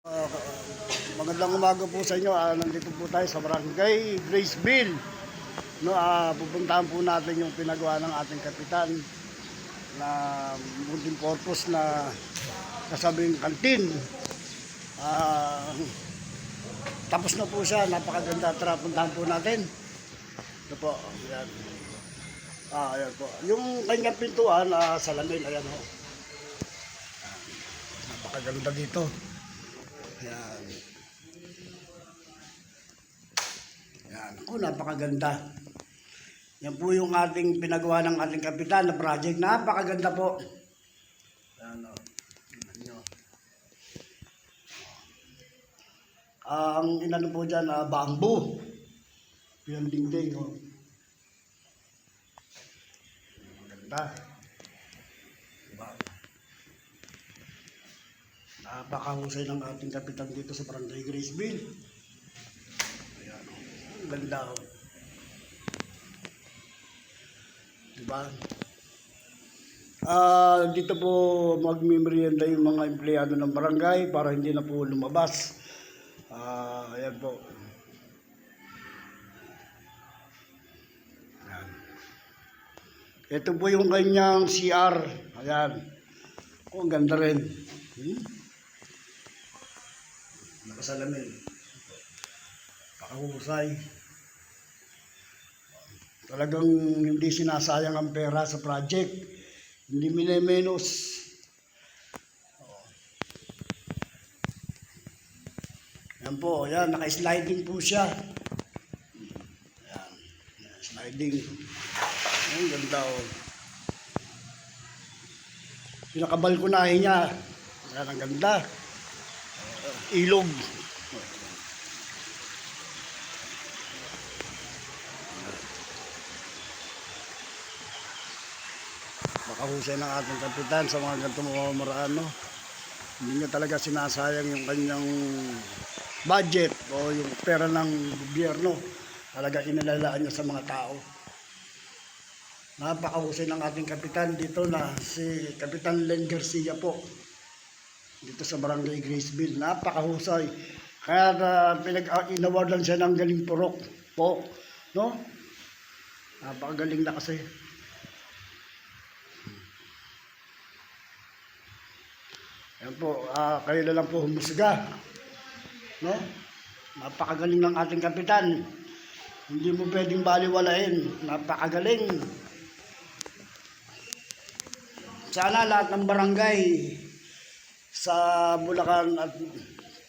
Uh, Magandang umaga po sa inyo. Nandito po tayo sa Barangay Graceville. No, pupuntahan po natin yung pinagawa ng ating kapitan na multi purpose na kasabing kantin. Tapos na po siya. Napakaganda. Tara, puntahan po natin. Ito po. Ayan. Ayan po. Yung kanyang pintuan, salamin. Ayan ho. Napakaganda dito. Ayan. Ayan. Napakaganda. Yan po yung ating pinagawa ng ating kapitan na project. Napakaganda po. Ayan o. Ang inano po dyan, bamboo. Pinandingding o. Maganda. Diba? Napakahusay ng ating kapitan dito sa Barangay Graceville. Ayan o. Ang ganda o. Diba? Dito po magmimerienda yung mga empleyado ng barangay para hindi na po lumabas. Ayan po. Ayan. Ito po yung kanyang CR. Ayan. Ang ganda rin. Nakasalamin. Pakahusay. Talagang hindi sinasayang ang pera sa project. Hindi minimenos. Yan po, yan, naka-sliding po siya. Yan, sliding. Ang ganda o. Pinakabalkonahin niya. Yan, ang ganda. Ilog. Makahusay ng ating kapitan sa mga ganitong mamamaraan, no? Hindi niya talaga sinasayang yung kanyang budget o yung pera ng gobyerno. Talaga inalalaan niya sa mga tao. Napakahusay ng ating kapitan dito na si Kapitan Len Garcia po. Dito sa Barangay Graceville. Napakahusay. Kaya pinag-inawardan siya ng galing purok po. No? Napakagaling na kasi. Yan po, kayo na lang po humusga. No? Napakagaling ng ating kapitan. Hindi mo pwedeng baliwalain. Napakagaling. Sana lahat ng barangay sa Bulacan at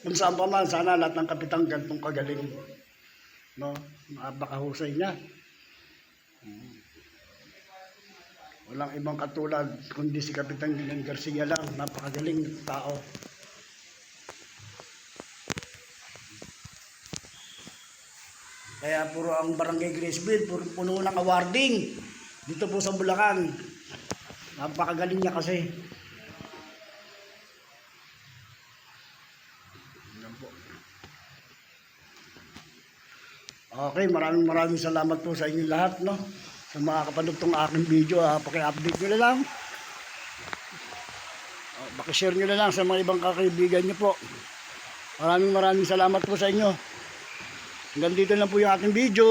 kung saan pa man, sana lahat ng kapitan ganitong kagaling. No? Napakahusay niya. Walang ibang katulad kundi si Kapitan Len Garcia lang. Napakagaling tao. Kaya puro ang Barangay Graceville, puro puno ng awarding. Dito po sa Bulacan. Napakagaling niya kasi. Yan po. Okay, maraming salamat po sa inyo lahat, no? Sa mga kapanood tong aking video, paki-update nyo na lang. Paki-share nyo na lang sa mga ibang kakaibigan nyo po. Maraming salamat po sa inyo. Hanggang dito lang po yung aking video.